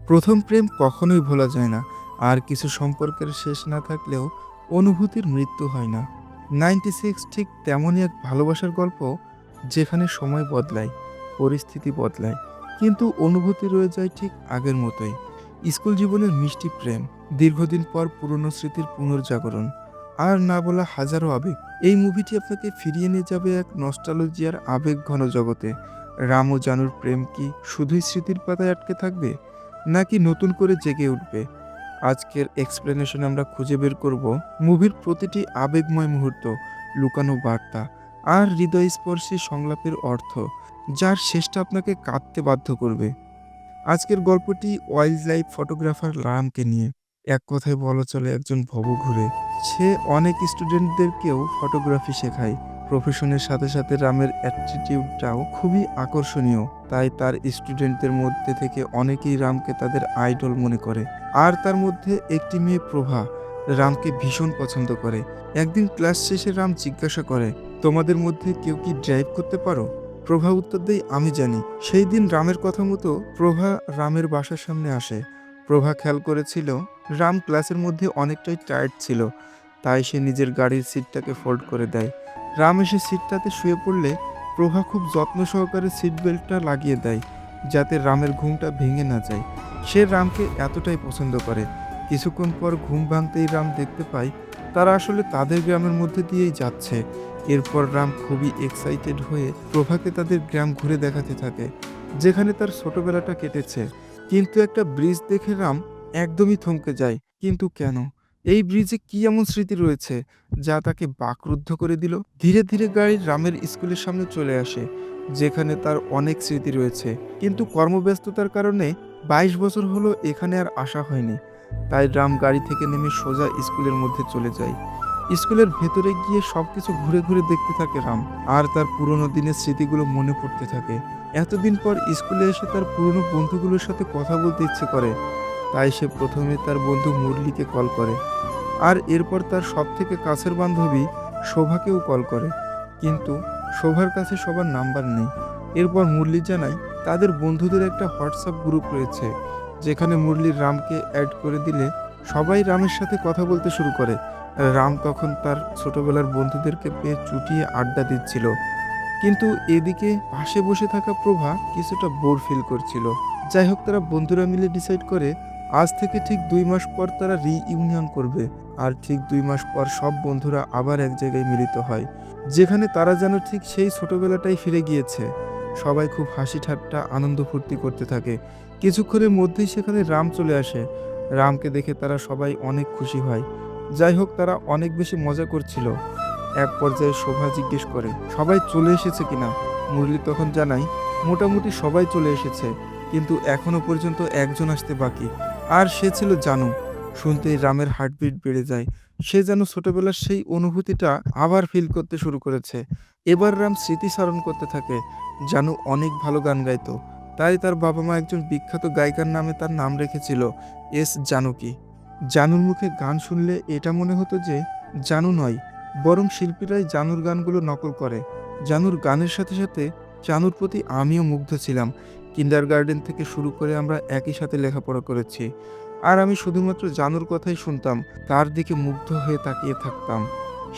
প্রথম প্রেম কখনোই ভোলা যায় না। আর কিছু সম্পর্কের শেষ না থাকলেও অনুভূতির মৃত্যু হয় না। 96 ঠিক তেমনই এক ভালোবাসার গল্প, যেখানে সময় বদলায়, পরিস্থিতি বদলায়, কিন্তু অনুভূতি রয়ে যায় ঠিক আগের মতোই। স্কুল জীবনের মিষ্টি প্রেম, দীর্ঘদিন পর পুরনো স্মৃতির পুনর্জাগরণ, আর না বলা হাজারো আবেগ। এই মুভিটি আপনাকে ফিরিয়ে নিয়ে যাবে এক নস্টালজিয়ার আবেগ ঘন জগতে। রাম ও জানুর প্রেম কি শুধুই স্মৃতির পাতায় আটকে থাকবে, নাকি নতুন করে জেগে উঠবে? আজকের এক্সপ্লেনেশনে আমরা খুঁজে বের করব মুভির প্রতিটি আবেগময় মুহূর্ত, লুকানো বার্তা, আর হৃদয়স্পর্শী সংলাপের অর্থ, যার শেষটা আপনাকে কাঁদতে বাধ্য করবে। আজকের গল্পটি ওয়াইল্ড লাইফ ফটোগ্রাফার রামকে নিয়ে। এক কথায় বলা চলে একজন ভবঘুরে। সে অনেক স্টুডেন্টদেরকেও ফটোগ্রাফি শেখায়। প্রফেশনের সাথে সাথে রামের অ্যাটিটিউডটাও খুবই আকর্ষণীয়। তাই তার স্টুডেন্টদের মধ্যে থেকে অনেকেই রামকে তাদের আইডল মনে করে। আর তার মধ্যে একটি মেয়ে প্রভা রামকে ভীষণ পছন্দ করে। একদিন ক্লাস শেষে রাম জিজ্ঞাসা করে, তোমাদের মধ্যে কেউ কি ড্রাইভ করতে পারো? প্রভা উত্তর দেয়, আমি জানি। সেই দিন রামের কথা মতো প্রভা রামের বাসার সামনে আসে। প্রভা খেয়াল করেছিল রাম ক্লাসের মধ্যে অনেকটাই টায়ার্ড ছিল, তাই সে নিজের গাড়ির সিটটাকে ফোল্ড করে দেয়। রাম এসে সিটটাতে শুয়ে পড়লে প্রভা খুব যত্ন সহকারে সিট বেল্টটা লাগিয়ে দেয়, যাতে রামের ঘুমটা ভেঙে না যায়। সে রামকে এতটাই পছন্দ করে। কিছুক্ষণ পর ঘুম ভাঙতেই রাম দেখতে পায় তারা আসলে তাদের গ্রামের মধ্যে দিয়েই যাচ্ছে। এরপর রাম খুবই এক্সাইটেড হয়ে প্রভাকে তাদের গ্রাম ঘুরে দেখাতে থাকে, যেখানে তার ছোটবেলাটা কেটেছে। কিন্তু একটা ব্রিজ দেখে রাম একদমই থমকে যায়। কিন্তু কেন? এই ব্রিজে কি এমন স্মৃতি রয়েছে যা তাকে বাকরুদ্ধ করে দিল? ধীরে ধীরে গাড়ি রামের স্কুলের সামনে চলে আসে, যেখানে তার অনেক স্মৃতি রয়েছে। কিন্তু কর্মব্যস্ততার কারণে 22 বছর হলো এখানে আর আসা হয়নি। তাই রাম গাড়ি থেকে নেমে সোজা স্কুলের মধ্যে চলে যায়। স্কুলের ভেতরে গিয়ে সবকিছু ঘুরে ঘুরে দেখতে থাকে রাম, আর তার পুরনো দিনের স্মৃতিগুলো মনে পড়তে থাকে। এতদিন পর স্কুলে এসে তার পুরনো বন্ধুগুলোর সাথে কথা বলতে ইচ্ছে করে। তাই সে প্রথমে তার বন্ধু মুরলিকে কল করে, আর এরপর তার সবথেকে কাছের বান্ধবী শোভাকেও কল করে। কিন্তু শোভার কাছে সবার নাম্বার নেই। এরপর মুরলি জানায় তাদের বন্ধুদের একটা হোয়াটসঅ্যাপ গ্রুপ রয়েছে, যেখানে মুরলি রামকে অ্যাড করে দিলে সবাই রামের সাথে কথা বলতে শুরু করে। রাম তখন তার ছোটবেলার বন্ধুদেরকে পেয়ে চুটিয়ে আড্ডা দিচ্ছিল। কিন্তু এদিকে পাশে বসে থাকা প্রভা কিছুটা বোর ফিল করছিল। যাই হোক, তারা বন্ধুরা মিলে ডিসাইড করে আজ থেকে ঠিক 2 মাস পর তারা রিইউনিয়ন করবে। আর ঠিক 2 মাস পর সব বন্ধুরা আবার এক জায়গায় মিলিত হয়, যেখানে তারা যেন ঠিক সেই ছোটবেলাটাই ফিরে গিয়েছে। সবাই খুব হাসি ঠাট্টা আনন্দ ফুর্তি করতে থাকে। কিছুক্ষণের মধ্যেই সেখানে রাম চলে আসে। রামকে দেখে তারা সবাই অনেক খুশি হয়। যাই হোক, তারা অনেক বেশি মজা করছিল। এক পর্যায়ে শোভা জিজ্ঞেস করে সবাই চলে এসেছে কিনা। মুরলি তখন জানায় মোটামুটি সবাই চলে এসেছে, কিন্তু এখনো পর্যন্ত একজন আসতে বাকি, আর সে ছিল জানু। শুনতেই রামের হার্টবিট বেড়ে যায়। সে যেন ছোটবেলার সেই অনুভূতিটা আবার ফিল করতে শুরু করেছে। এবার রাম স্মৃতিচারণ করতে থাকে। জানু অনেক ভালো গান গাইতো, তাই তার বাবা মা একজন বিখ্যাত গায়িকার নামে তার নাম রেখেছিল এস জানকী। জানুর মুখে গান শুনলে এটা মনে হতো যে জানু নয়, বরং শিল্পীরাই জানুর গানগুলো নকল করে। জানুর গানের সাথে সাথে জানুর প্রতি আমিও মুগ্ধ ছিলাম। কিন্ডারগার্টেন থেকে শুরু করে আমরা একই সাথে লেখাপড়া করেছি। আর আমি শুধুমাত্র জানুর কথাই শুনতাম, তার দিকে মুগ্ধ হয়ে তাকিয়ে থাকতাম।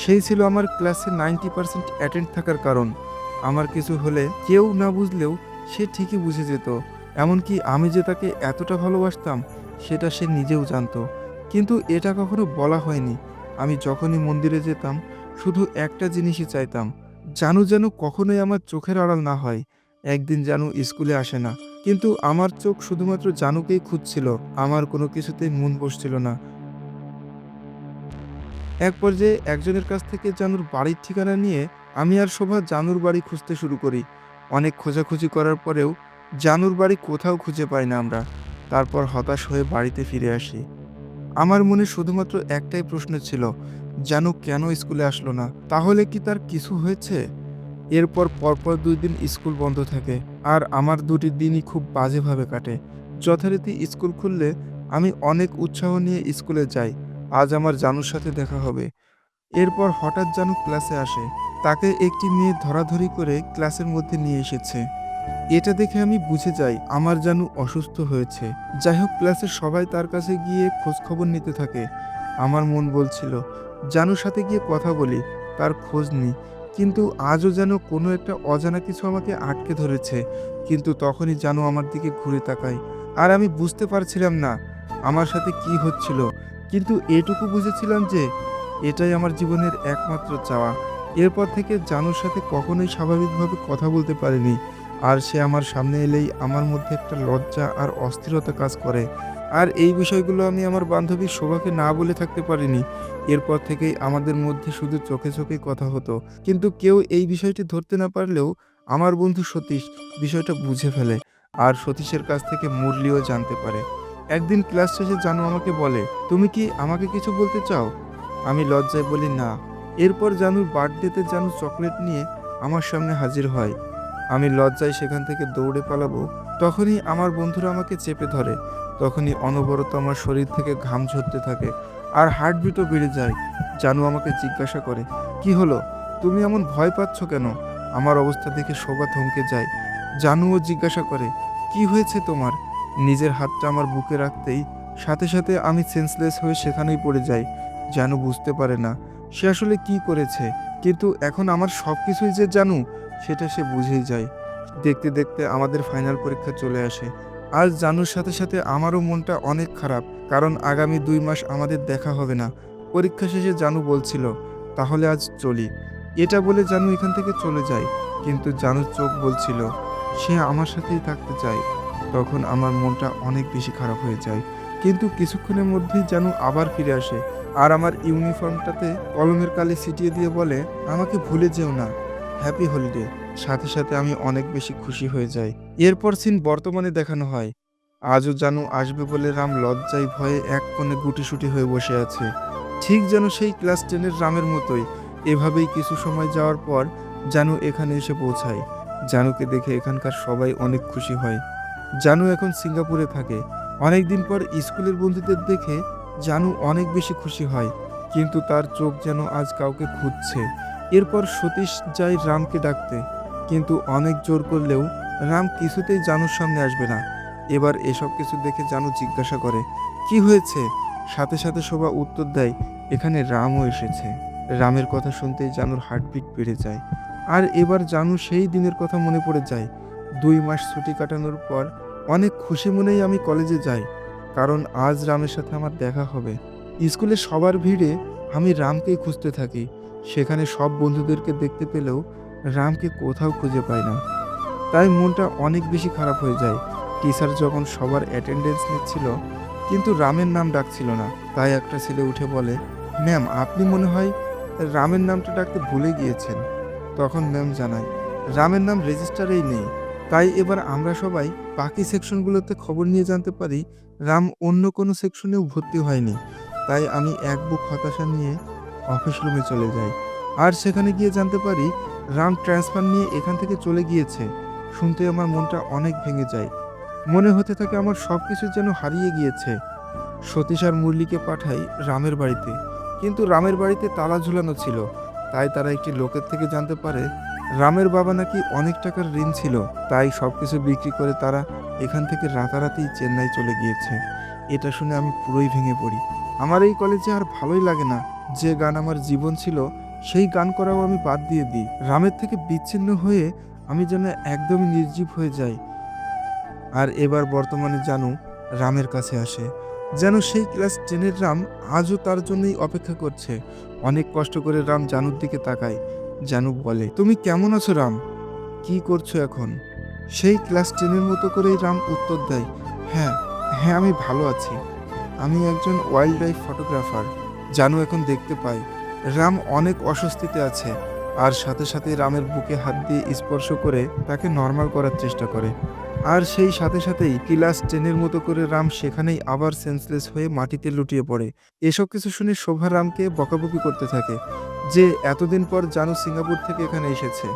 সেই ছিল আমার ক্লাসে 90% অ্যাটেন্ড থাকার কারণ। আমার কিছু হলে কেউ না বুঝলেও সে ঠিকই বুঝে যেত। এমনকি আমি যে তাকে এতটা ভালোবাসতাম সেটা সে নিজেও জানতো। কিন্তু এটা কখনো বলা হয়নি। আমি যখনই মন্দিরে যেতাম শুধু একটা জিনিসই চাইতাম, জানু যেন কখনোই আমার চোখের আড়াল না হয়। একদিন জানু স্কুলে আসে না, কিন্তু আমার চোখ শুধুমাত্র জানুকেই খুঁজছিল। আমার কোনো কিছুতেই মন বসছিল না। এক পর্যায়ে একজনের কাছ থেকে জানুর বাড়ির ঠিকানা নিয়ে আমি আর শোভা জানুর বাড়ি খুঁজতে শুরু করি। অনেক খোঁজাখুঁজি করার পরেও জানুর বাড়ি কোথাও খুঁজে পাই না আমরা। তারপর হতাশ হয়ে বাড়িতে ফিরে আসি। আমার মনে শুধুমাত্র একটাই প্রশ্ন ছিল, জানু কেন স্কুলে আসলো না? তাহলে কি তার কিছু হয়েছে? এরপর পরপর 2 দিন স্কুল বন্ধ থাকে, আর আমার 2টি দিনই খুব বাজেভাবে কাটে। যথারীতি স্কুল খুললে আমি অনেক উৎসাহ নিয়ে স্কুলে যাই। আজ আমার জানুর সাথে দেখা হবে। এরপর হঠাৎ জানু ক্লাসে আসে। তাকে একটি মেয়ে ধরাধরি করে ক্লাসের মধ্যে নিয়ে এসেছে। এটা দেখে আমি বুঝে যাই আমার জানু অসুস্থ হয়েছে। যাই হোক, ক্লাসের সবাই তার কাছে গিয়ে খোঁজ খবর নিতে থাকে। আমার মন বলছিল জানুর সাথে গিয়ে কথা বলি, তার খোঁজ নিই। কিন্তু আজও যেন কোনো একটা অজানা কিছু আমাকে আটকে ধরেছে। কিন্তু তখনই জানু আমার দিকে ঘুরে তাকায়। আর আমি বুঝতে পারছিলাম না আমার সাথে কি হচ্ছিল। কিন্তু এটুকু বুঝেছিলাম যে এটাই আমার জীবনের একমাত্র চাওয়া। এরপর থেকে জানুর সাথে কখনোই স্বাভাবিকভাবে কথা বলতে পারিনি। আর সে আমার সামনে এলেই আমার মধ্যে একটা লজ্জা আর অস্থিরতা কাজ করে। আর এই বিষয়গুলো আমি আমার বান্ধবী শোভাকে না বলে থাকতে পারিনি। এরপর থেকেই আমাদের মধ্যে শুধু চোখে চোখেই কথা হতো। কিন্তু কেউ এই বিষয়টি ধরতে না পারলেও আমার বন্ধু সতীশ বিষয়টা বুঝে ফেলে। আর সতীশের কাছ থেকে মুরলিও জানতে পারে। একদিন ক্লাস শেষে জানু আমাকে বলে, তুমি কি আমাকে কিছু বলতে চাও? আমি লজ্জায় বলি না। এরপর জানুর বার্থডেতে জানু চকলেট নিয়ে আমার সামনে হাজির হয়। আমি লজ্জায় সেখান থেকে দৌড়ে পালাবো, তখনই আমার বন্ধুরা আমাকে চেপে ধরে। তখনই অনবরত আমার শরীর থেকে ঘাম ঝরতে থাকে আর হার্টবিটও বেড়ে যায়। জানু আমাকে জিজ্ঞাসা করে, কি হলো, তুমি এমন ভয় পাচ্ছ কেন? আমার অবস্থা দেখে শোভা থমকে যায়। জানুও জিজ্ঞাসা করে, কি হয়েছে তোমার? নিজের হাতটা আমার বুকে রাখতেই সাথে সাথে আমি সেন্সলেস হয়ে সেখানেই পড়ে যাই। জানু বুঝতে পারে না সে আসলে কি করেছে, কিন্তু এখন আমার সব কিছুই যে জানু সেটা সে বুঝেই যায়। দেখতে দেখতে আমাদের ফাইনাল পরীক্ষা চলে আসে। আজ জানুর সাথে সাথে আমারও মনটা অনেক খারাপ, কারণ আগামী 2 মাস আমাদের দেখা হবে না। পরীক্ষা শেষে জানু বলছিল, তাহলে আজ চলি। এটা বলে জানু এখান থেকে চলে যায়। কিন্তু জানুর চোখ বলছিল সে আমার সাথেই থাকতে চায়। তখন আমার মনটা অনেক বেশি খারাপ হয়ে যায়। কিন্তু কিছুক্ষণের মধ্যেই জানু আবার ফিরে আসে আর আমার ইউনিফর্মটাতে কলমের কালি ছিটিয়ে দিয়ে বলে, আমাকে ভুলে যেও না, হ্যাপি হলিডে। সাথে সাথে আমি অনেক বেশি খুশি হয়ে যাই। এরপর সিন বর্তমানে দেখানো হয়। আজও জানু আসবে বলে রাম লজ্জায় ভয়ে এক কোণে গুটিসুটি হয়ে বসে আছে, ঠিক যেন সেই ক্লাস 10-এর রামের মতোই। এভাবেই কিছু সময় যাওয়ার পর জানু এখানে এসে পৌঁছায়। জানুকে দেখে এখানকার সবাই অনেক খুশি হয়। জানু এখন সিঙ্গাপুরে থাকে। অনেকদিন পর স্কুলের বন্ধুদের দেখে জানু অনেক বেশি খুশি হয়, কিন্তু তার চোখ যেন আজ কাউকে খুঁজছে। এরপর সতীশ যায় রামকে ডাকতে, কিন্তু অনেক জোর করলেও রাম কিছুতেই জানুর সামনে আসবে না। এবার এসব কিছু দেখে জানু জিজ্ঞাসা করে, কি হয়েছে? সাথে সাথে শোভা উত্তর দেয়, এখানে রামও এসেছে। রামের কথা শুনতেই জানুর হার্টবিট বেড়ে যায়। আর এবার জানু সেই দিনের কথা মনে পড়ে যায়। 2 মাস ছুটি কাটানোর পর অনেক খুশি মনেই আমি কলেজে যাই, কারণ আজ রামের সাথে আমার দেখা হবে। স্কুলে সবার ভিড়ে আমি রামকেই খুঁজতে থাকি। সেখানে সব বন্ধুদেরকে দেখতে পেলেও রামকে কোথাও খুঁজে পাই না। তাই মনটা অনেক বেশি খারাপ হয়ে যায়। টিচার যখন সবার অ্যাটেন্ডেন্স নিচ্ছিল, কিন্তু রামের নাম ডাকছিল না। তাই একটা ছেলে উঠে বলে, ম্যাম, আপনি মনে হয় রামের নামটা ডাকতে ভুলে গিয়েছেন। তখন ম্যাম জানায়, রামের নাম রেজিস্টারেই নেই। তাই এবার আমরা সবাই বাকি সেকশনগুলোতে খবর নিয়ে জানতে পারি রাম অন্য কোনো সেকশনেও ভর্তি হয়নি। তাই আমি এক বুক হতাশা নিয়ে অফিস রুমে চলে যাই। আর সেখানে গিয়ে জানতে পারি রাম ট্রান্সফার নিয়ে এখান থেকে চলে গিয়েছে। শুনতে আমার মনটা অনেক ভেঙে যায়। মনে হতে থাকে আমার সব কিছু যেন হারিয়ে গিয়েছে। সতীশ আর মুরলিকে পাঠাই রামের বাড়িতে, কিন্তু রামের বাড়িতে তালা ঝুলানো ছিল। তাই তারা একটি লোকের থেকে জানতে পারে রামের বাবা নাকি অনেক টাকার ঋণ ছিল। তাই সবকিছু বিক্রি করে তারা এখান থেকে রাতারাতি চেন্নাই চলে গিয়েছে। এটা শুনে আমি পুরোই ভেঙে পড়ি। আমার এই কলেজে আর ভালোই লাগে না। যে গান আমার জীবন ছিল সেই গান করাও আমি বাদ দিয়ে দিই। রামের থেকে বিচ্ছিন্ন হয়ে আমি যেন একদমই নির্জীব হয়ে যাই। আর এবার বর্তমানে জানু রামের কাছে আসে, যেন সেই ক্লাস 10-এর রাম আজও তার জন্যই অপেক্ষা করছে। অনেক কষ্ট করে রাম জানুর দিকে তাকায়। জানু বলে, তুমি কেমন আছো রাম? কি করছো এখন? সেই ক্লাস 10-এর মতো করেই রাম উত্তর দেয়, হ্যাঁ হ্যাঁ, আমি ভালো আছি। আমি একজন ওয়াইল্ড লাইফ ফটোগ্রাফার। জানু এখন দেখতে পাই রাম অনেক অস্বস্তিতে আছে। আর সাথে সাথে রামের বুকে হাত দিয়ে স্পর্শ করে তাকে নর্মাল করার চেষ্টা করে। আর সেই সাথে সাথেই ক্লাস 10-এর মতো করে রাম সেখানেই আবার সেন্সলেস হয়ে মাটিতে লুটিয়ে পড়ে। এসব কিছু শুনে শোভা রামকে বকাবকি করতে থাকে যে এতদিন পর জানু সিঙ্গাপুর থেকে এখানে এসেছে,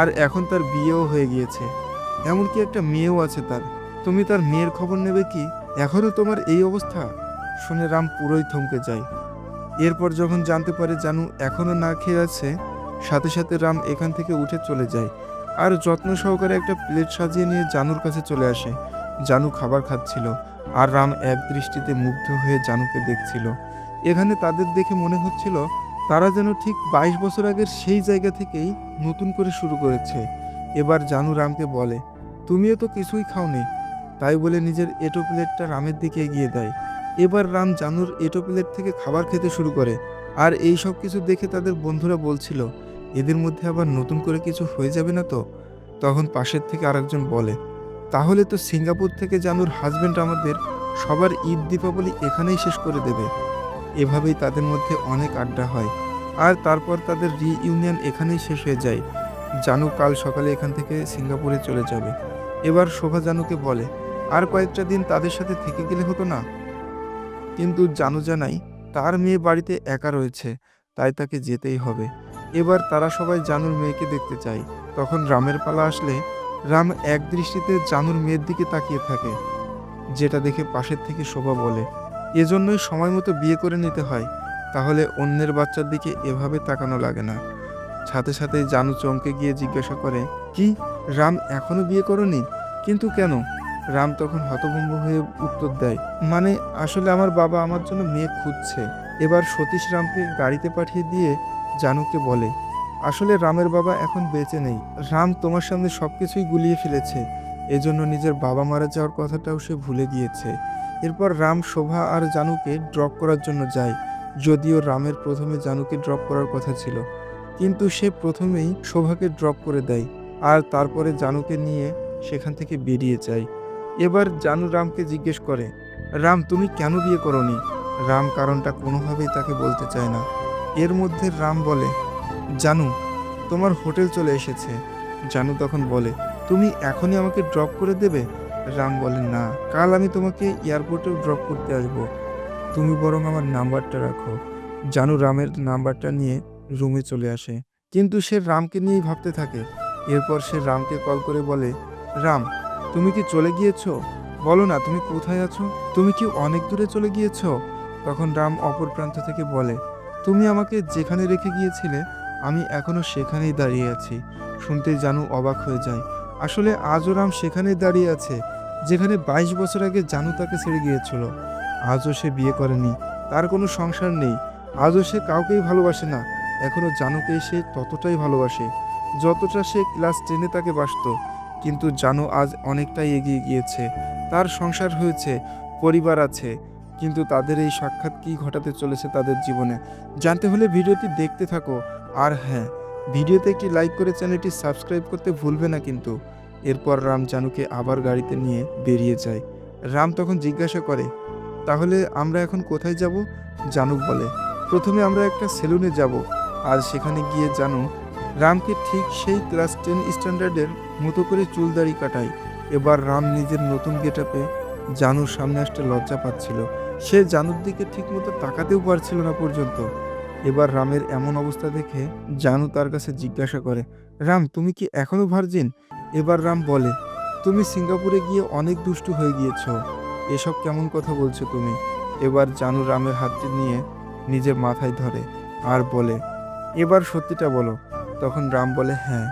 আর এখন তার বিয়েও হয়ে গিয়েছে, এমনকি একটা মেয়েও আছে তার। তুমি তার মেয়ের খবর নেবে কি? এখনো তোমার এই অবস্থা? শুনে রাম পুরোই থমকে যায়। এরপর যখন জানতে পারে জানু এখনো না খেয়ে আছে, সাথে সাথে রাম এখান থেকে উঠে চলে যায়। আর যত্ন সহকারে একটা প্লেট সাজিয়ে নিয়ে জানুর কাছে চলে আসে। জানু খাবার খাচ্ছিল আর রাম এক দৃষ্টিতে মুগ্ধ হয়ে জানুকে দেখছিল। এখানে তাদের দেখে মনে হচ্ছিল তারা যেন ঠিক 22 বছর আগের সেই জায়গা থেকেই নতুন করে শুরু করেছে। এবার জানু রামকে বলে, তুমিও তো কিছুই খাওনি। তাই বলে নিজের এঁটো প্লেটটা রামের দিকে এগিয়ে দেয়। এবার রাম জানুর এঁটো প্লেট থেকে খাবার খেতে শুরু করে। আর এই সব কিছু দেখে তাদের বন্ধুরা বলছিল, এদের মধ্যে আবার নতুন করে কিছু হয়ে যাবে না তো? তখন পাশের থেকে আরেকজন বলে, তাহলে তো সিঙ্গাপুর থেকে জানুর হাজবেন্ড আমাদের সবার ঈদ দীপাবলি এখানেই শেষ করে দেবে। এভাবেই তাদের মধ্যে অনেক আড্ডা হয়। আর তারপর তাদের রিইউনিয়ন এখানেই শেষ হয়ে যায়। জানু কাল সকালে এখান থেকে সিঙ্গাপুরে চলে যাবে। এবার শোভা জানুকে বলে, আর কয়েকটা দিন তাদের সাথে থেকে গেলে হতো না? কিন্তু জানু জানাই তার মেয়ে বাড়িতে একা রয়েছে, তাই তাকে যেতেই হবে। এবার তারা সবাই জানুর মেয়েকে দেখতে চায়। তখন রামের পালা আসলে রাম এক দৃষ্টিতে জানুর মেয়ের দিকে তাকিয়ে থাকে, যেটা দেখে পাশের থেকে শোভা বলে, এজন্যই সময় মতো বিয়ে করে নিতে হয়, তাহলে অন্যের বাচ্চার দিকে এভাবে তাকানো লাগে না। সাথে সাথে জানু চমকে গিয়ে জিজ্ঞাসা করে, কি রাম এখনো বিয়ে করনি? কিন্তু কেন? রাম তখন হতভম্ব হয়ে উত্তর দেয়, মানে আসলে আমার বাবা আমার জন্য মেয়ে খুঁজছে। এবার সতীশ রামকে গাড়িতে পাঠিয়ে দিয়ে জানুকে বলে, আসলে রামের বাবা এখন বেঁচে নেই। রাম তোমার সামনে সবকিছুই গুলিয়ে ফেলেছে, এজন্য নিজের বাবা মারা যাওয়ার কথাটাও সে ভুলে গিয়েছে। এরপর রাম শোভা আর জানুকে ড্রপ করার জন্য যায়। যদিও রামের প্রথমে জানুকে ড্রপ করার কথা ছিল, কিন্তু সে প্রথমেই শোভাকে ড্রপ করে দেয় আর তারপরে জানুকে নিয়ে সেখান থেকে বেরিয়ে যায়। এবার জানু রামকে জিজ্ঞেস করে, রাম তুমি কেন বিয়ে করনি? রাম কারণটা কোনোভাবেই তাকে বলতে চায় না। এর মধ্যে রাম বলে, জানু তোমার হোটেল চলে এসেছে। জানু তখন বলে, তুমি এখনই আমাকে ড্রপ করে দেবে? রাম বলে, না, কাল আমি তোমাকে এয়ারপোর্টেও ড্রপ করতে আসবো, তুমি বরং আমার নাম্বারটা রাখো। জানু রামের নাম্বারটা নিয়ে রুমে চলে আসে, কিন্তু সে রামকে নিয়েই ভাবতে থাকে। এরপর সে রামকে কল করে বলে, রাম তুমি কি চলে গিয়েছো? বলো না তুমি কোথায় আছো? তুমি কি অনেক দূরে চলে গিয়েছো? তখন রাম অপর প্রান্ত থেকে বলে, তুমি আমাকে যেখানে রেখে গিয়েছিলে আমি এখনো সেখানেই দাঁড়িয়ে আছি। শুনতে জানু অবাক হয়ে যায়। আসলে আজও রাম সেখানেই দাঁড়িয়ে আছে, যেখানে 22 বছর আগে জানু তাকে ছেড়ে গিয়েছিল। আজও সে বিয়ে করেনি, তার কোনো সংসার নেই। আজও সে কাউকেই ভালোবাসে না। এখনো জানুকে সে ততটাই ভালোবাসে যতটা সে ক্লাস 10-এ তাকে বাসত। কিন্তু জানু আজ অনেকটাই এগিয়ে গিয়েছে, তার সংসার হয়েছে, পরিবার আছে। কিন্তু তাদের এই সাক্ষাৎ কী ঘটাতে চলেছে তাদের জীবনে জানতে হলে ভিডিওটি দেখতে থাকো। আর হ্যাঁ, ভিডিওতে একটি লাইক করে চ্যানেলটি সাবস্ক্রাইব করতে ভুলবে না কিন্তু। এরপর রাম জানুকে আবার গাড়িতে নিয়ে বেরিয়ে যায়। রাম তখন জিজ্ঞাসা করে, তাহলে আমরা এখন কোথায় যাব? জানু বলে, প্রথমে আমরা একটা সেলুনে যাব। আর সেখানে গিয়ে জানু রামকে ঠিক সেই ক্লাস 10 স্ট্যান্ডার্ডের মতো করে চুল দাড়ি কাটায়। এবার রাম নিজের নতুন গেটআপে জানুর সামনে আসতে লজ্জা পাচ্ছিল। সে জানুর দিকে ঠিকমতো তাকাতেও পারছিল না পর্যন্ত। এবার রামের এমন অবস্থা দেখে জানু তার কাছে জিজ্ঞাসা করে, রাম তুমি কি এখনো ভার্জিন? এবার রাম বলে, তুমি সিঙ্গাপুরে গিয়ে অনেক দুষ্টু হয়ে গিয়েছো, এসব কেমন কথা বলছো তুমি? এবার জানু রামের হাতটি নিয়ে নিজের মাথায় ধরে আর বলে, এবার সত্যিটা বলো। তখন রাম বলে, হ্যাঁ।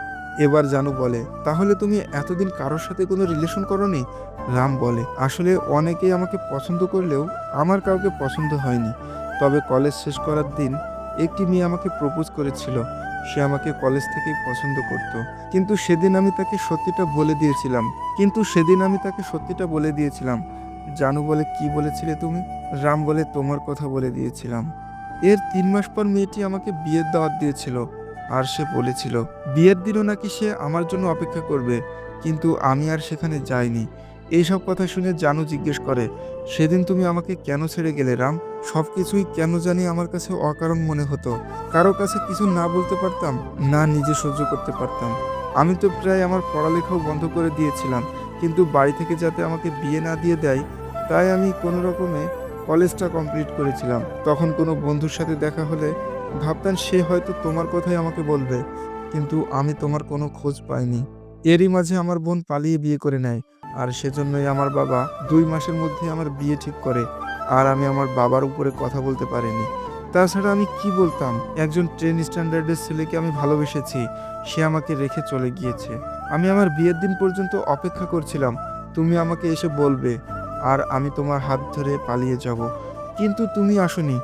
এবার জানু বলে, তাহলে তুমি এতদিন কারোর সাথে কোনো রিলেশন করোনি? রাম বলে, আসলে অনেকেই আমাকে পছন্দ করলেও আমার কাউকে পছন্দ হয়নি। তবে কলেজ শেষ করার দিন একটি মেয়ে আমাকে প্রপোজ করেছিল। সে আমাকে কলেজ থেকেই পছন্দ করত। কিন্তু সেদিন আমি তাকে সত্যিটা বলে দিয়েছিলাম। জানু বলে, কি বলেছিলে তুমি? রাম বলে, তোমার কথা বলে দিয়েছিলাম। এর 3 মাস পর মেয়েটি আমাকে বিয়ের দাওয়াত দিয়েছিল। আর সে বলেছিল বিয়ের দিনও নাকি সে আমার জন্য অপেক্ষা করবে, কিন্তু আমি আর সেখানে যাইনি। এইসব কথা শুনে জানু জিজ্ঞেস করে, সেদিন তুমি আমাকে কেন ছেড়ে গেলে রাম? সবকিছুই কেন জানি আমার কাছে অকারণ মনে হতো। কারো কাছে কিছু না বলতে পারতাম, না নিজে সহ্য করতে পারতাম। আমি তো প্রায় আমার পড়ালেখাও বন্ধ করে দিয়েছিলাম, কিন্তু বাড়ি থেকে যাতে আমাকে বিয়ে না দিয়ে দেয়, তাই আমি কোনো রকমে কলেজটা কমপ্লিট করেছিলাম। তখন কোনো বন্ধুর সাথে দেখা হলে ভাবতাম সে হয়তো তোমার কথাই আমাকে বলবে, কিন্তু আমি তোমার কোনো খোঁজ পাইনি। এরই মাঝে আমার বোন পালিয়ে বিয়ে করে নেয়, আর সেজন্যই আমার বাবা 2 মাসের মধ্যে আমার বিয়ে ঠিক করে। আর আমি আমার বাবার উপরে কথা বলতে পারিনি। তাছাড়া আমি কি বলতাম? একজন ট্রেন স্ট্যান্ডার্ডের ছেলেকে আমি ভালোবেসেছি। সে আমাকে রেখে চলে গিয়েছে। আমি আমার বিয়ের দিন পর্যন্ত অপেক্ষা করছিলাম। তুমি আমাকে এসে বলবে আর আমি তোমার হাত ধরে পালিয়ে যাব। কিন্তু তুমি আসোনি।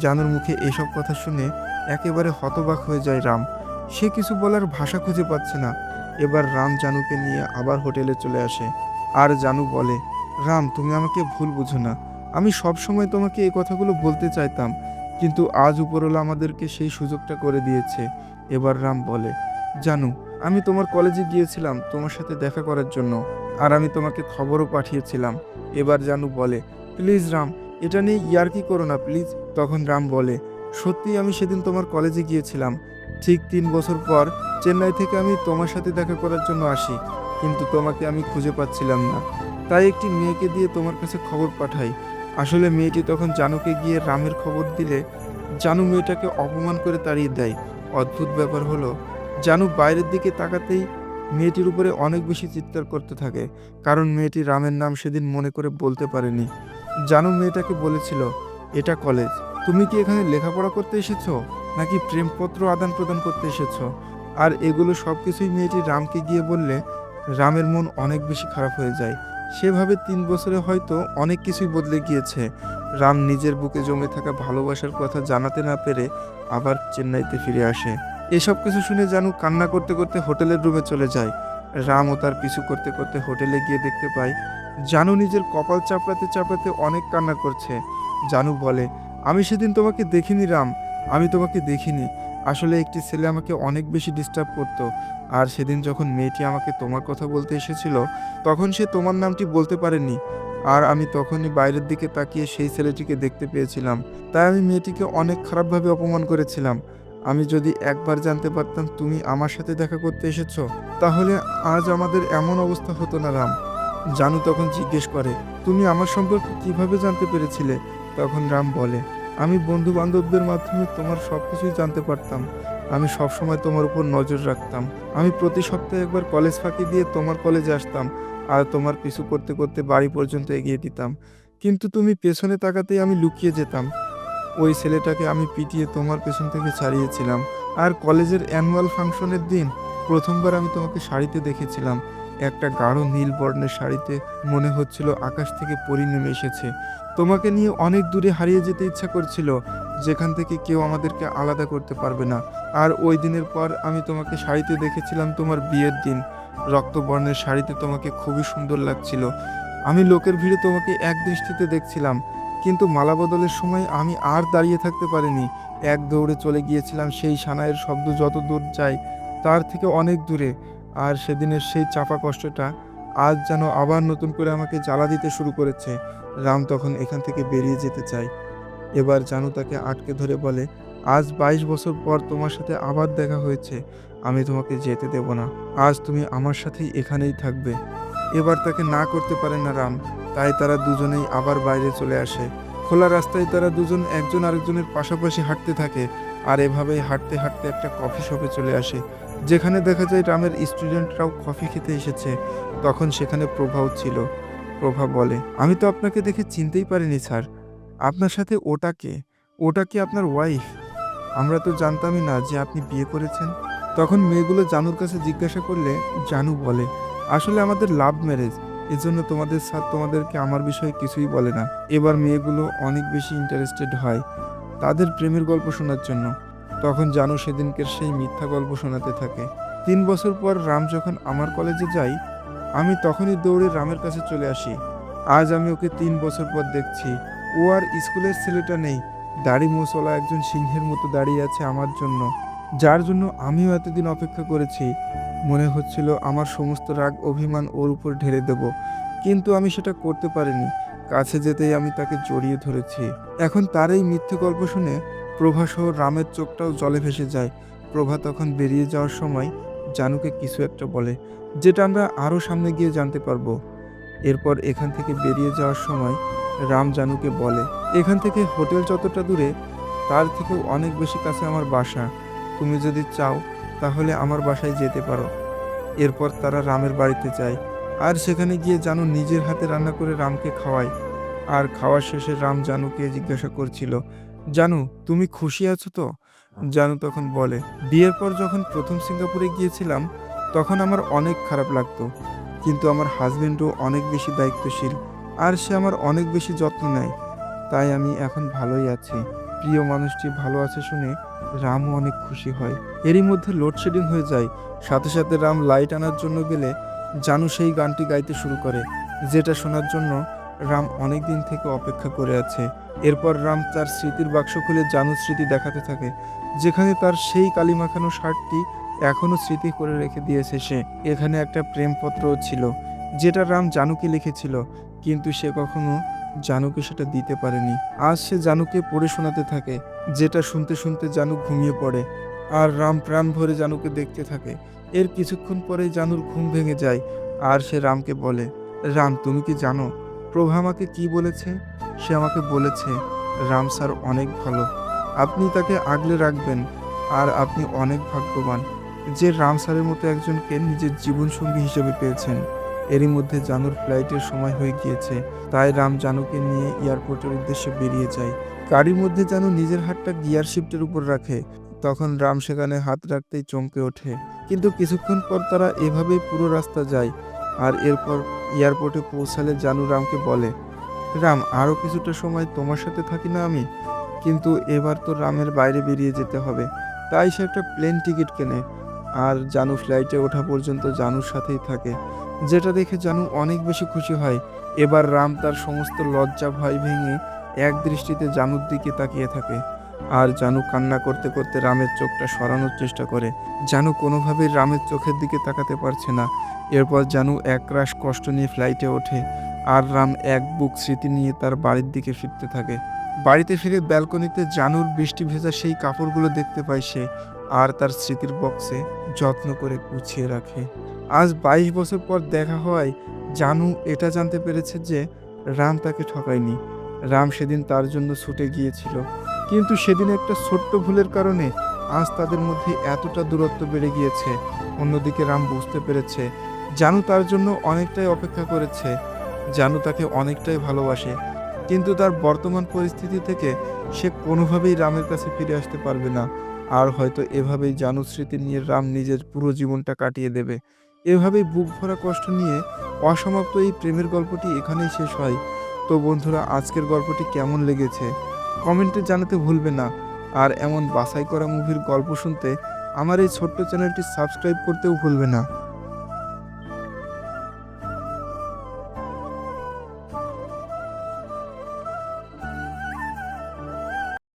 জানুর মুখে এসব কথা শুনে একেবারে হতবাক হয়ে যায় রাম। সে কিছু বলার ভাষা খুঁজে পাচ্ছে না। এবার রাম জানুকে নিয়ে আবার হোটেলে চলে আসে। আর জানু বলে, "রাম, তুমি আমাকে ভুল বুঝো না। আমি সবসময় তোমাকে এই কথাগুলো বলতে চাইতাম। কিন্তু আজ উপরওয়ালা আমাদেরকে সেই সুযোগটা করে দিয়েছে।" এবার রাম বলে, "জানু, আমি তোমার কলেজে গিয়েছিলাম তোমার সাথে দেখা করার জন্য। আর আমি তোমাকে খবরও পাঠিয়েছিলাম।" এবার জানু বলে, "প্লিজ রাম, এটা নিয়ে ইয়ার্কি করো না প্লিজ।" তখন রাম বলে, "সত্যিই আমি সেদিন তোমার কলেজে গিয়েছিলাম। ঠিক ৩ বছর পর চেন্নাই থেকে আমি তোমার সাথে দেখা করার জন্য আসি। কিন্তু তোমাকে আমি খুঁজে পাচ্ছিলাম না। তাই একটি মেয়েকে দিয়ে তোমার কাছে খবর পাঠাই। আসলে মেয়েটি তখন জানুকে গিয়ে রামের খবর দিলে জানু মেয়েটাকে অপমান করে তাড়িয়ে দেয়। অদ্ভুত ব্যাপার হলো, জানু বাইরের দিকে তাকাতেই মেয়েটির উপরে অনেক বেশি চিৎকার করতে থাকে। কারণ মেয়েটি রামের নাম সেদিন মনে করে বলতে পারেনি। জানু মেয়েটাকে বলেছিল, "এটা কলেজ। তুমি কি এখানে লেখাপড়া করতে এসেছো? নাকি প্রেমপত্র আদান-প্রদান করতে এসেছো?" আর এগুলো সবকিছুই মেয়েটি রামকে গিয়ে বললে রামের মন অনেক বেশি খারাপ হয়ে যায়। সেভাবে ৩ বছরে হয়তো অনেক কিছুই বদলে গিয়েছে। রাম নিজের বুকে জমে থাকা ভালোবাসার কথা জানাতে না পেরে আবার চেন্নাইতে ফিরে আসে। এসব কিছু শুনে জানু কান্না করতে করতে হোটেলের রুমে চলে যায়। রামও তার পিছু করতে করতে হোটেলে গিয়ে দেখতে পায় জানু নিজের কপাল চাপড়াতে চাপড়াতে অনেক কান্না করছে। জানু বলে, "আমি সেদিন তোমাকে দেখিনি রাম, আমি তোমাকে দেখিনি। আসলে একটি ছেলে আমাকে অনেক বেশি ডিস্টার্ব করতো। আর সেদিন যখন মেয়েটি আমাকে তোমার কথা বলতে এসেছিল, তখন সে তোমার নামটি বলতে পারেনি। আর আমি তখনই বাইরের দিকে তাকিয়ে সেই ছেলেটিকে দেখতে পেয়েছিলাম। তাই আমি মেয়েটিকে অনেক খারাপভাবে অপমান করেছিলাম। আমি যদি একবার জানতে পারতাম তুমি আমার সাথে দেখা করতে এসেছো, তাহলে আজ আমাদের এমন অবস্থা হতো না রাম।" জানু তখন জিজ্ঞেস করে, "তুমি আমার সম্পর্কে কিভাবে জানতে পেরেছিলে?" তখন রাম বলে, "আমি বন্ধু-বান্ধবদের মাধ্যমে তোমার সবকিছুই জানতে পারতাম। আমি সবসময় তোমার উপর নজর রাখতাম। আমি প্রতি সপ্তাহে একবার কলেজ ফাঁকি দিয়ে তোমার কলেজে আসতাম আর তোমার পিছু করতে করতে বাড়ি পর্যন্ত এগিয়ে দিতাম। কিন্তু তুমি পেছনে তাকাতেই আমি লুকিয়ে যেতাম। ওই ছেলেটাকে আমি পিটিয়ে তোমার পেছন থেকে ছাড়িয়েছিলাম। আর কলেজের অ্যানুয়াল ফাংশনের দিন প্রথমবার আমি তোমাকে শাড়িতে দেখেছিলাম। একটা গাঢ় নীল বর্ণের শাড়িতে। মনে হচ্ছিল আকাশ থেকে পরী নেমে এসেছে। তোমাকে নিয়ে অনেক দূরে হারিয়ে যেতে ইচ্ছা করছিল, যেখান থেকে কেউ আমাদেরকে আলাদা করতে পারবে না। আর ওই দিনের পর আমি তোমাকে শাড়িতে দেখেছিলাম তোমার বিয়ের দিন। রক্তবর্ণের শাড়িতে তোমাকে খুবই সুন্দর লাগছিল। আমি লোকের ভিড়ে তোমাকে এক দৃষ্টিতে দেখছিলাম। কিন্তু মালা বদলের সময় আমি আর দাঁড়িয়ে থাকতে পারিনি। এক দৌড়ে চলে গিয়েছিলাম সেই সানাইয়ের শব্দ যত দূর যায় তার থেকে অনেক দূরে। আর সেদিনের সেই চাপা কষ্টটা আজ যেন আবার নতুন করে আমাকে জ্বালা দিতে শুরু করেছে।" রাম তখন এখান থেকে বেরিয়ে যেতে চায়। এবার জানু তাকে আটকে ধরে বলে, "আজ ২২ বছর পর তোমার সাথে আবার দেখা হয়েছে। আমি তোমাকে যেতে দেব না। আজ তুমি আমার সাথেই এখানেই থাকবে।" এবার তাকে না করতে পারে না রাম। তাই তারা দুজনেই আবার বাইরে চলে আসে। খোলা রাস্তায় তারা দুজন একজন আরেকজনের পাশাপাশি হাঁটতে থাকে। আর এভাবেই হাঁটতে হাঁটতে একটা কফি শপে চলে আসে, যেখানে দেখা যায় রামের স্টুডেন্টরাও কফি খেতে এসেছে। তখন সেখানে প্রভাও ছিল। প্রভা বলে, "আমি তো আপনাকে দেখে চিনতেই পারিনি স্যার। আপনার সাথে ওটা কে? ওটা কি আপনার ওয়াইফ? আমরা তো জানতামই না যে আপনি বিয়ে করেছেন।" তখন মেয়েগুলো জানুর কাছে জিজ্ঞাসা করলে জানু বলে, "আসলে আমাদের লাভ ম্যারেজ। এজন্য তোমাদের স্যার তোমাদেরকে আমার বিষয়ে কিছুই বলে না।" এবার মেয়েগুলো অনেক বেশি ইন্টারেস্টেড হয় তাদের প্রেমের গল্প শোনার জন্য। তখন জানু সেদিনকের সেই মিথ্যা গল্প শোনাতে থাকে। ৩ বছর পর রাম যখন আমার কলেজে যায়, আমি তখনই দৌড়ে রামের কাছে চলে আসি। আজ আমি ওকে ৩ বছর পর দেখছি। ও আর স্কুলের ছেলেটা নেই। দাড়ি মোছওয়ালা একজন সিংহের মতো দাঁড়িয়ে আছে আমার জন্য, যার জন্য আমিও এতদিন অপেক্ষা করেছি। মনে হচ্ছিল আমার সমস্ত রাগ অভিমান ওর উপর ঢেলে দেব, কিন্তু আমি সেটা করতে পারিনি। কাছে যেতেই আমি তাকে জড়িয়ে ধরেছি। এখন তার এই মিথ্যে গল্প শুনে প্রভা সহ রামের চোখটাও জলে ভেসে যায়। প্রভা তখন বেরিয়ে যাওয়ার সময় জানুকে কিছু একটা বলে, যেটা আমরা আরও সামনে গিয়ে জানতে পারবো। এরপর এখান থেকে বেরিয়ে যাওয়ার সময় রাম জানুকে বলে, "এখান থেকে হোটেল যতটা দূরে তার থেকেও অনেক বেশি কাছে আমার বাসা। তুমি যদি চাও তাহলে আমার বাসায় যেতে পারো।" এরপর তারা রামের বাড়িতে যায়। আর সেখানে গিয়ে জানু নিজের হাতে রান্না করে রামকে খাওয়ায়। আর খাওয়ার শেষে রাম জানুকে জিজ্ঞাসা করছিল জানু, তুমি খুশি আছো তো? জানু তখন বলে, বিয়ের পর যখন প্রথম সিঙ্গাপুরে গিয়েছিলাম তখন আমার অনেক খারাপ লাগতো। কিন্তু আমার হাসব্যান্ডও অনেক বেশি দায়িত্বশীল আর সে আমার অনেক বেশি যত্ন নেয়। তাই আমি এখন ভালোই আছি। প্রিয় মানুষটি ভালো আছে শুনে রামও অনেক খুশি হয়। এরই মধ্যে লোডশেডিং হয়ে যায়। সাথে সাথে রাম লাইট আনার জন্য গেলে জানু সেই গানটি গাইতে শুরু করে, যেটা শোনার জন্য রাম অনেক দিন থেকে অপেক্ষা করে আছে। এরপর রাম তার স্মৃতির বাক্স খুলে জানুর স্মৃতি দেখাতে থাকে, যেখানে তার সেই কালি মাখানো শার্টটি এখনো স্মৃতি করে রেখে দিয়েছে সে। এখানে একটা প্রেমপত্রও ছিল, যেটা রাম জানুকে লিখেছিল, কিন্তু সে কখনো জানুকে সেটা দিতে পারেনি। আজ সে জানুকে পড়ে শোনাতে থাকে, যেটা শুনতে শুনতে জানু ঘুমিয়ে পড়ে। আর রাম প্রাণ ভরে জানুকে দেখতে থাকে। এর কিছুক্ষণ পরেই জানুর ঘুম ভেঙে যায়। আর সে রামকে বলে, রাম, তুমি কি জানো প্রভা আমাকে কি বলেছে? সে আমাকে বলেছে রাম স্যার অনেক ভালো, আপনি তাকে আগলে রাখবেন। আর আপনি অনেক ভাগ্যবান যে রাম স্যারের মতো একজনকে নিজের জীবনসঙ্গী হিসেবে পেয়েছেন। এরই মধ্যে জানুর ফ্লাইটের সময় হয়ে গিয়েছে, তাই রাম জানুকে নিয়ে এয়ারপোর্টের উদ্দেশ্যে বেরিয়ে যায়। গাড়ির মধ্যে জানু নিজের হাতটা গিয়ার শিফটের উপর রাখে। তখন রাম সেখানে হাত রাখতেই চমকে ওঠে। কিন্তু কিছুক্ষণ পর তারা এভাবেই পুরো রাস্তা যায়। আর এরপর এয়ারপোর্টে পৌঁছালে জানু রামকে বলে, রাম, আরও কিছুটা সময় তোমার সাথে থাকি না আমি? কিন্তু এবার তো রামের বাইরে বেরিয়ে যেতে হবে। তাই সে একটা প্লেন টিকিট কেনে। আর জানু ফ্লাইটে ওঠা পর্যন্ত জানুর সাথেই থাকে, যেটা দেখে জানু অনেক বেশি খুশি হয়। এবার রাম তার সমস্ত লজ্জা ভয় ভেঙে এক দৃষ্টিতে জানুর দিকে তাকিয়ে থাকে। আর জানু কান্না করতে করতে রামের চোখটা সরানোর চেষ্টা করে। জানু কোনোভাবেই রামের চোখের দিকে তাকাতে পারছে না। এরপর জানু একরাশ কষ্ট নিয়ে ফ্লাইটে ওঠে। আর রাম এক বুক স্মৃতি নিয়ে তার বাড়ির দিকে ফিরতে থাকে। বাড়িতে ফিরে ব্যালকনিতে জানুর বৃষ্টি ভেজা সেই কাপড়গুলো দেখতে পায় সে। আর তার স্মৃতির বক্সে যত্ন করে গুছিয়ে রাখে। আজ ২২ বছর পর দেখা হওয়ায় জানু এটা জানতে পেরেছে যে রাম তাকে ঠকায়নি। রাম সেদিন তার জন্য ছুটে গিয়েছিল, কিন্তু সেদিন একটা ছোট্ট ভুলের কারণে আজ তাদের মধ্যে এতটা দূরত্ব বেড়ে গিয়েছে। অন্যদিকে রাম বুঝতে পেরেছে জানু তার জন্য অনেকটাই অপেক্ষা করেছে, জানু তাকে অনেকটাই ভালোবাসে। কিন্তু তার বর্তমান পরিস্থিতি থেকে সে কোনোভাবেই রামের কাছে ফিরে আসতে পারবে না। আর হয়তো এভাবেই জানুর স্মৃতি নিয়ে রাম নিজের পুরো জীবনটা কাটিয়ে দেবে। এভাবেই বুক ভরা কষ্ট নিয়ে অসমাপ্ত এই প্রেমের গল্পটি এখানেই শেষ হয়। তো বন্ধুরা, আজকের গল্পটি কেমন লেগেছে কমেন্টে জানাতে ভুলবে না। আর এমন বাছাই করা মুভির গল্প শুনতে আমার এই ছোট্ট চ্যানেলটি সাবস্ক্রাইব করতেও ভুলবে না।